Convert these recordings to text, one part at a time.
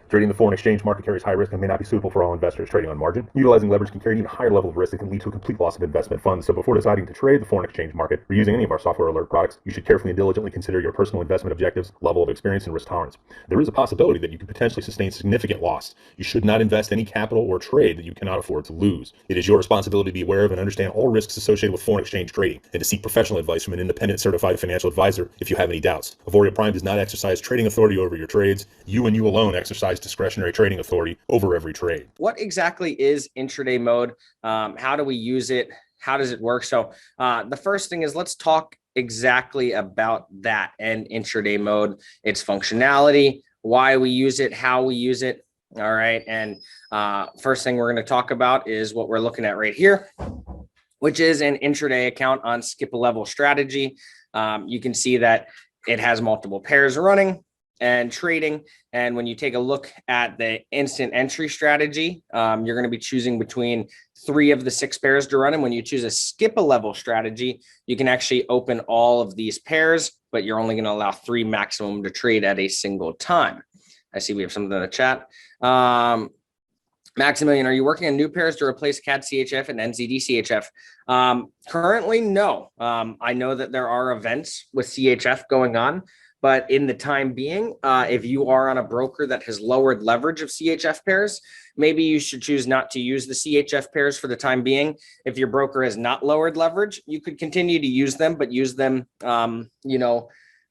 Trading the foreign exchange market carries high risk and may not be suitable for all investors. Trading on margin, utilizing leverage can carry an even higher level of risk that can lead to a complete loss of investment funds. So before deciding to trade the foreign exchange market or using any of our software alert products, you should carefully and diligently consider your personal investment objectives, level of experience, and risk tolerance. There is a possibility that you could potentially sustain significant loss. You should not invest any capital or trade that you cannot afford to lose. It is your responsibility to be aware of and understand all risks associated with foreign exchange trading and to seek professional advice from an independent certified financial advisor if you have any doubts. Auvoria Prime does not exercise trading authority over your trades. You and you alone exercise discretionary trading authority over every trade. What exactly is intraday mode? How do we use it? How does it work? So the first thing is, let's talk exactly about that and intraday mode, its functionality, why we use it, how we use it. All right. And first thing we're going to talk about is what we're looking at right here, which is an intraday account on Skip a Level Strategy. You can see that it has multiple pairs running and trading. And when you take a look at the instant entry strategy, you're going to be choosing between 3 of the 6 pairs to run. And when you choose a skip a level strategy, you can actually open all of these pairs, but you're only going to allow 3 maximum to trade at a single time. I see we have something in the chat. Maximilian, are you working on new pairs to replace CAD CHF and NZD CHF? Currently, no. I know that there are events with CHF going on, but in the time being, if you are on a broker that has lowered leverage of CHF pairs, maybe you should choose not to use the CHF pairs for the time being. If your broker has not lowered leverage, you could continue to use them, but use them,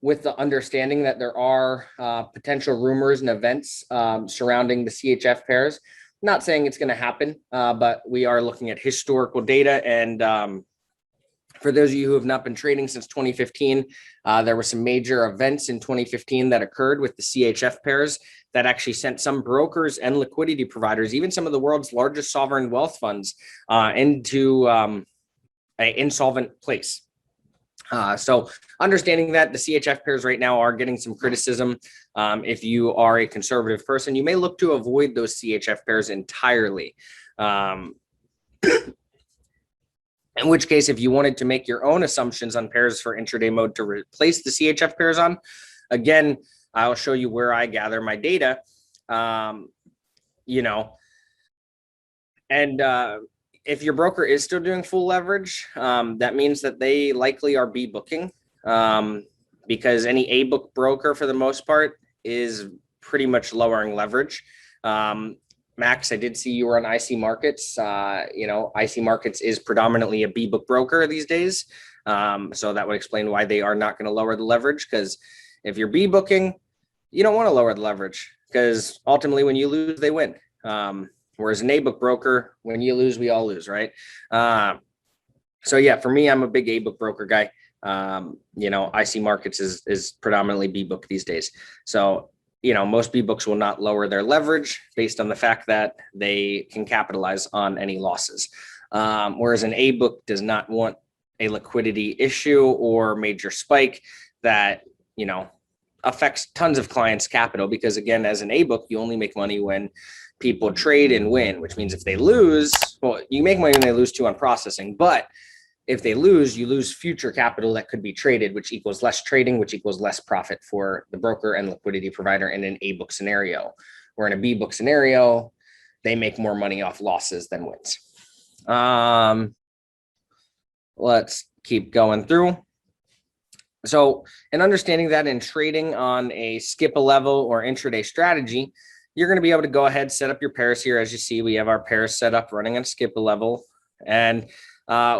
with the understanding that there are potential rumors and events surrounding the CHF pairs. Not saying it's going to happen, but we are looking at historical data. And for those of you who have not been trading since 2015, there were some major events in 2015 that occurred with the CHF pairs that actually sent some brokers and liquidity providers, even some of the world's largest sovereign wealth funds, into an insolvent place. So understanding that the CHF pairs right now are getting some criticism. If you are a conservative person, you may look to avoid those CHF pairs entirely. In which case, if you wanted to make your own assumptions on pairs for intraday mode to replace the CHF pairs on, again, I'll show you where I gather my data, if your broker is still doing full leverage, that means that they likely are B booking, because any A book broker for the most part is pretty much lowering leverage. Max, I did see you were on IC Markets. IC Markets is predominantly a B book broker these days. So that would explain why they are not going to lower the leverage, because if you're B booking, you don't want to lower the leverage, because ultimately when you lose, they win. Whereas an A book broker, when you lose, we all lose, right? So yeah, for me, I'm a big A book broker guy. IC Markets is predominantly B book these days. So most B books will not lower their leverage based on the fact that they can capitalize on any losses. Whereas an A book does not want a liquidity issue or major spike that, affects tons of clients' capital, because again, as an A book, you only make money when people trade and win, which means if they lose, well, you make money when they lose too on processing, but if they lose, you lose future capital that could be traded, which equals less trading, which equals less profit for the broker and liquidity provider in an A book scenario. Where in a B book scenario, they make more money off losses than wins. Let's keep going through. So in understanding that in trading on a skip a level or intraday strategy, you're going to be able to go ahead, set up your pairs here. As you see, we have our pairs set up running on skip a level. And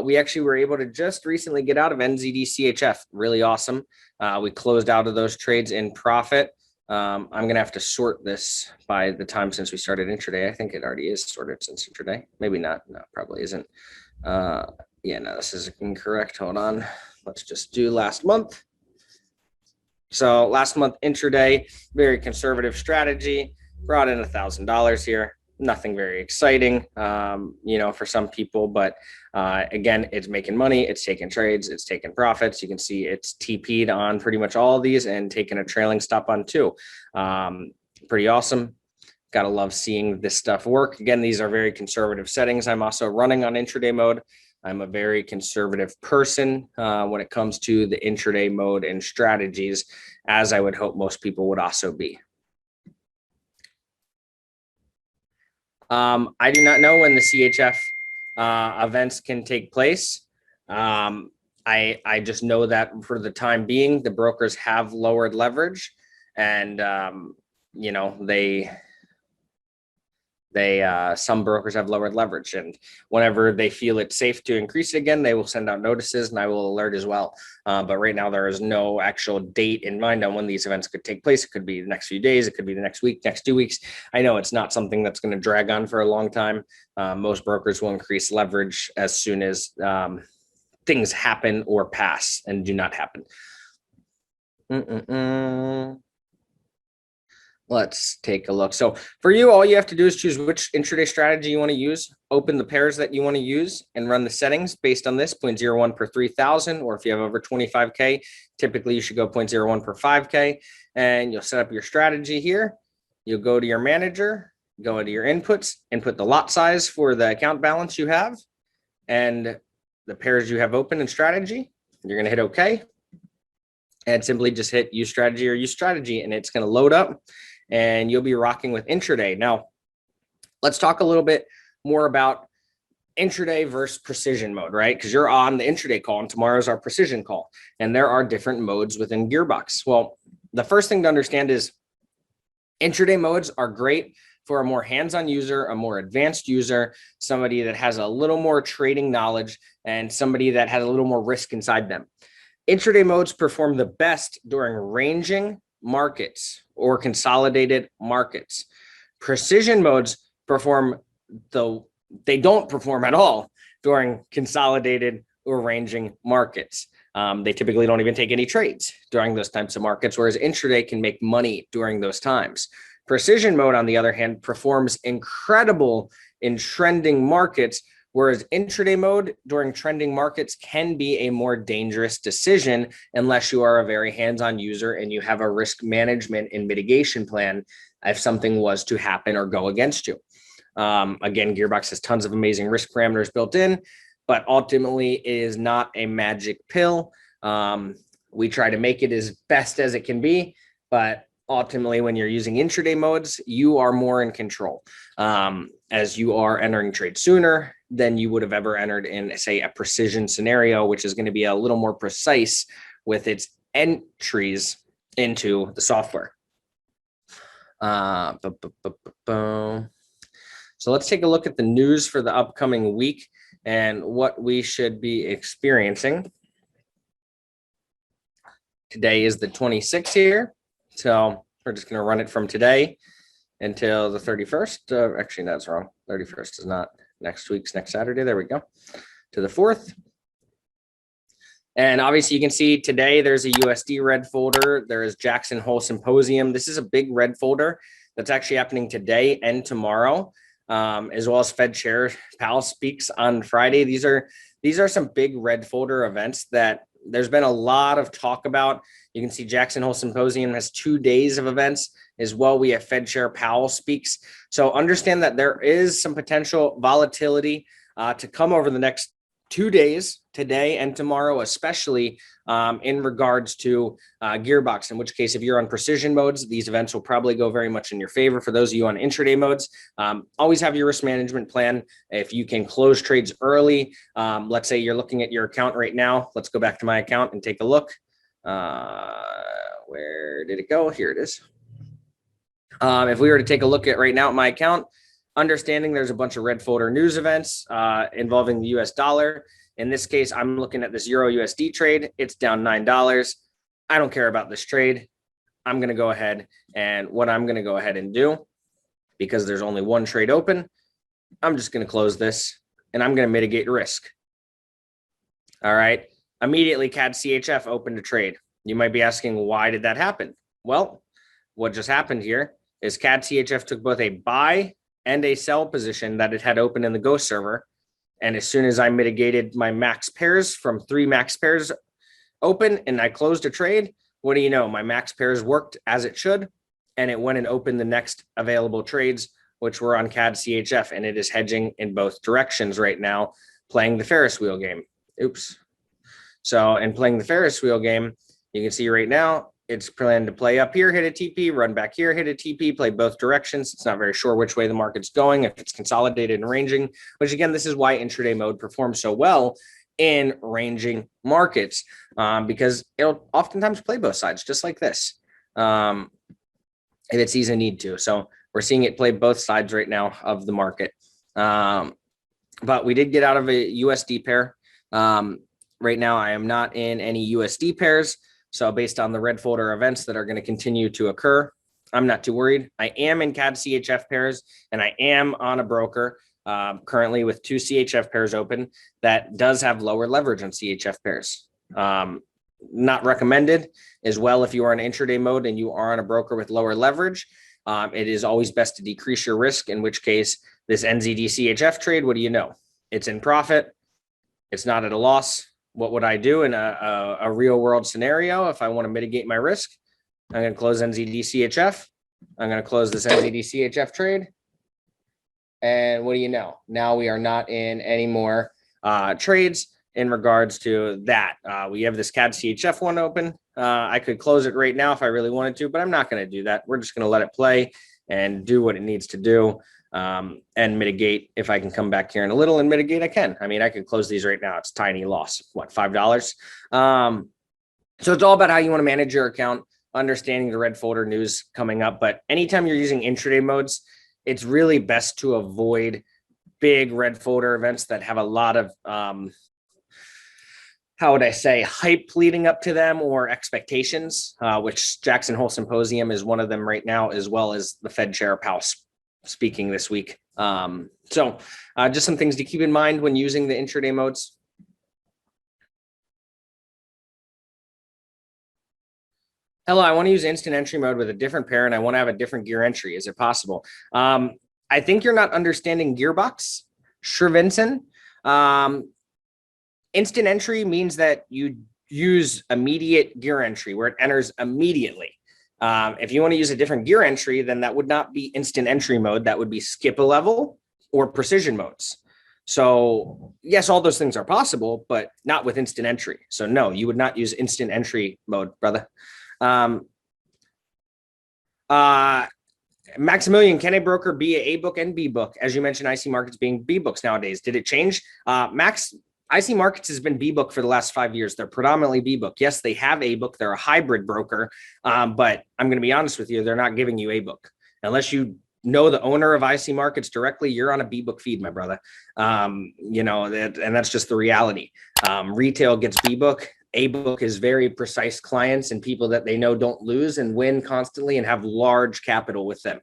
we actually were able to just recently get out of NZD CHF. Really awesome. We closed out of those trades in profit. I'm going to have to sort this by the time since we started intraday. I think it already is sorted since intraday. Maybe not. No, probably isn't. No, this is incorrect. Hold on. Let's just do last month. So last month intraday, very conservative strategy. Brought in $1,000 here. Nothing very exciting, for some people, but again, it's making money, it's taking trades, it's taking profits. You can see it's TP'd on pretty much all of these and taking a trailing stop on 2. Pretty awesome. Gotta love seeing this stuff work. Again, these are very conservative settings. I'm also running on intraday mode. I'm a very conservative person when it comes to the intraday mode and strategies, as I would hope most people would also be. I do not know when the CHF events can take place. I just know that for the time being, the brokers have lowered leverage, and you know, some brokers have lowered leverage, and whenever they feel it's safe to increase it again, they will send out notices, and I will alert as well. But right now, there is no actual date in mind on when these events could take place. It could be the next few days, it could be the next week, next 2 weeks. I know it's not something that's going to drag on for a long time. Most brokers will increase leverage as soon as things happen or pass and do not happen. Let's take a look. So for you, all you have to do is choose which intraday strategy you want to use, open the pairs that you want to use, and run the settings based on this 0.01 per 3,000, or if you have over 25K, typically you should go 0.01 per 5K, and you'll set up your strategy here. You'll go to your manager, go into your inputs, input the lot size for the account balance you have, and the pairs you have open in strategy. You're going to hit OK, and simply just hit use strategy or use strategy, and it's going to load up, and you'll be rocking with intraday. Now, let's talk a little bit more about intraday versus precision mode, right? Because you're on the intraday call, and tomorrow's our precision call, and there are different modes within GearBox. Well, the first thing to understand is intraday modes are great for a more hands-on user, a more advanced user, somebody that has a little more trading knowledge, and somebody that has a little more risk inside them. Intraday modes perform the best during ranging markets or consolidated markets. Precision modes they don't perform at all during consolidated or ranging markets. They typically don't even take any trades during those types of markets, whereas intraday can make money during those times. Precision mode, on the other hand, performs incredible in trending markets, whereas intraday mode during trending markets can be a more dangerous decision unless you are a very hands-on user and you have a risk management and mitigation plan if something was to happen or go against you. Again, GearBox has tons of amazing risk parameters built in, but ultimately it is not a magic pill. We try to make it as best as it can be, but ultimately when you're using intraday modes, you are more in control, as you are entering trade sooner than you would have ever entered in, say, a precision scenario, which is going to be a little more precise with its entries into the software. So let's take a look at the news for the upcoming week and what we should be experiencing. Today is the 26th here, so we're just going to run it from today until the 31st. Actually, that's wrong. 31st is not next week's, next Saturday. There we go. To the 4th. And obviously you can see today there's a USD red folder. There is Jackson Hole Symposium. This is a big red folder that's actually happening today and tomorrow, as well as Fed Chair Powell speaks on Friday. These are some big red folder events that there's been a lot of talk about. You can see Jackson Hole Symposium has 2 days of events as well. We have Fed Chair Powell speaks. So understand that there is some potential volatility to come over the next 2 days, today and tomorrow, especially in regards to GearBox, in which case, if you're on precision modes, these events will probably go very much in your favor. For those of you on intraday modes, always have your risk management plan. If you can close trades early, let's say you're looking at your account right now. Let's go back to my account and take a look. Where did it go? Here it is. If we were to take a look at right now at my account, understanding there's a bunch of red folder news events involving the US dollar. In this case, I'm looking at this Euro USD trade. It's down $9. I don't care about this trade. I'm going to go ahead, and what I'm going to go ahead and do, because there's only one trade open, I'm just going to close this and I'm going to mitigate risk. All right. Immediately CAD CHF opened a trade. You might be asking, why did that happen? Well, what just happened here is CAD CHF took both a buy and a sell position that it had open in the Go server. And as soon as I mitigated my max pairs from 3 max pairs open and I closed a trade, what do you know? My max pairs worked as it should, and it went and opened the next available trades, which were on CAD CHF, and it is hedging in both directions right now playing the Ferris wheel game. Oops. So in playing the Ferris wheel game, you can see right now, it's planned to play up here, hit a TP, run back here, hit a TP, play both directions. It's not very sure which way the market's going, if it's consolidated and ranging, which again, this is why intraday mode performs so well in ranging markets, because it'll oftentimes play both sides, just like this, if it sees a need to. So we're seeing it play both sides right now of the market. But we did get out of a USD pair. Right now, I am not in any USD pairs. So based on the red folder events that are going to continue to occur, I'm not too worried. I am in CAD CHF pairs, and I am on a broker currently with 2 CHF pairs open that does have lower leverage on CHF pairs. Not recommended as well if you are in intraday mode and you are on a broker with lower leverage. It is always best to decrease your risk, in which case this NZD CHF trade, what do you know? It's in profit. It's not at a loss. What would I do in a real world scenario if I want to mitigate my risk? I'm going to close NZD CHF. I'm going to close this NZD CHF trade. And what do you know? Now we are not in any more trades in regards to that. We have this CAD CHF one open. I could close it right now if I really wanted to, but I'm not going to do that. We're just going to let it play and do what it needs to do. And mitigate. If I can come back here in a little and mitigate, I can. I mean, I could close these right now. It's tiny loss, what, $5? So it's all about how you want to manage your account, understanding the red folder news coming up. But anytime you're using intraday modes, it's really best to avoid big red folder events that have a lot of, how would I say, hype leading up to them or expectations, which Jackson Hole Symposium is one of them right now, as well as the Fed Chair Powell speaking this week. So just some things to keep in mind when using the intraday modes. Hello, I want to use instant entry mode with a different pair and I want to have a different gear entry. Is it possible? I think you're not understanding GearBox, Shervinson. Instant entry means that you use immediate gear entry where it enters immediately. If you want to use a different gear entry, then that would not be instant entry mode. That would be skip a level or precision modes. So yes, all those things are possible, but not with instant entry. So no, you would not use instant entry mode, brother. Maximilian, can a broker be a book and B book? As you mentioned, IC markets being B books nowadays. Did it change? IC Markets has been B book for the last 5 years. They're predominantly B book. Yes, they have A book. They're a hybrid broker, but I'm going to be honest with you. They're not giving you A book unless you know the owner of IC Markets directly. You're on a B book feed, my brother. You know that, and that's just the reality. Retail gets B book. A book is very precise clients and people that they know don't lose and win constantly and have large capital with them.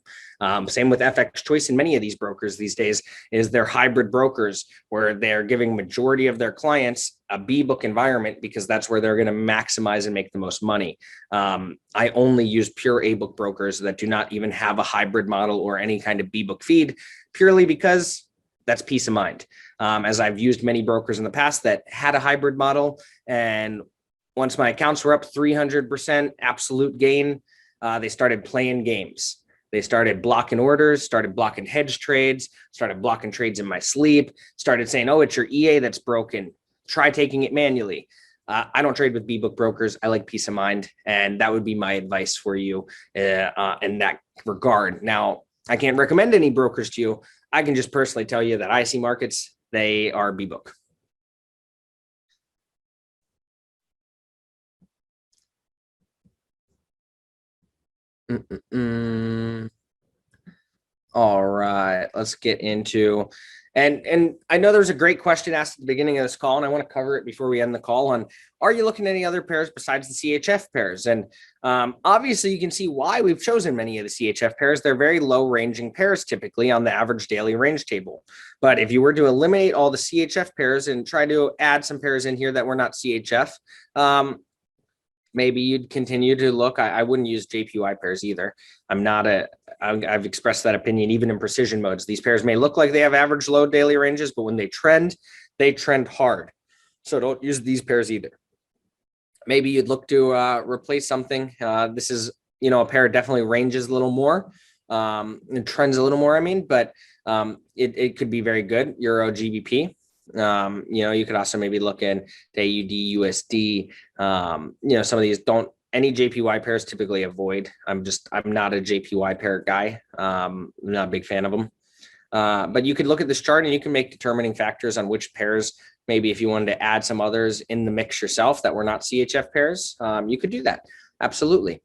Same with FX Choice and many of these brokers these days is they're hybrid brokers where they're giving majority of their clients a B book environment because that's where they're going to maximize and make the most money. I only use pure A book brokers that do not even have a hybrid model or any kind of B book feed purely because that's peace of mind. As I've used many brokers in the past that had a hybrid model, and once my accounts were up 300% absolute gain, they started playing games. They started blocking orders, started blocking hedge trades, started blocking trades in my sleep, started saying, oh, it's your EA that's broken. Try taking it manually. I don't trade with B-book brokers. I like peace of mind. And that would be my advice for you in that regard. Now, I can't recommend any brokers to you. I can just personally tell you that IC Markets, they are B-book. All right, let's get into, and I know there's a great question asked at the beginning of this call, and I want to cover it before we end the call on, are you looking at any other pairs besides the CHF pairs? And obviously you can see why we've chosen many of the CHF pairs. They're very low ranging pairs typically on the average daily range table. But if you were to eliminate all the CHF pairs and try to add some pairs in here that were not CHF, maybe you'd continue to look. I wouldn't use JPY pairs either. I've expressed that opinion even in precision modes. These pairs may look like they have average low daily ranges, but when they trend hard. So don't use these pairs either. Maybe you'd look to replace something. This is, a pair definitely ranges a little more and trends a little more, but it could be very good. Euro GBP. You could also maybe look in the AUD, USD. Some of these don't. Any JPY pairs typically avoid. I'm not a JPY pair guy. I'm not a big fan of them. But you could look at this chart and you can make determining factors on which pairs, maybe if you wanted to add some others in the mix yourself that were not CHF pairs, you could do that. Absolutely.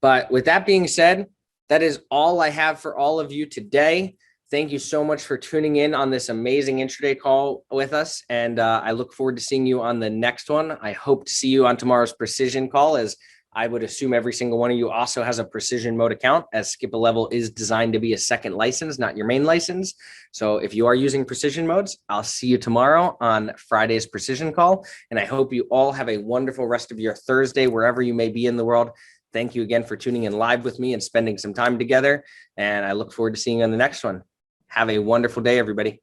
But with that being said, that is all I have for all of you today. Thank you so much for tuning in on this amazing intraday call with us. And I look forward to seeing you on the next one. I hope to see you on tomorrow's precision call, as I would assume every single one of you also has a precision mode account, as Skip a Level is designed to be a second license, not your main license. So if you are using precision modes, I'll see you tomorrow on Friday's precision call. And I hope you all have a wonderful rest of your Thursday, wherever you may be in the world. Thank you again for tuning in live with me and spending some time together. And I look forward to seeing you on the next one. Have a wonderful day, everybody.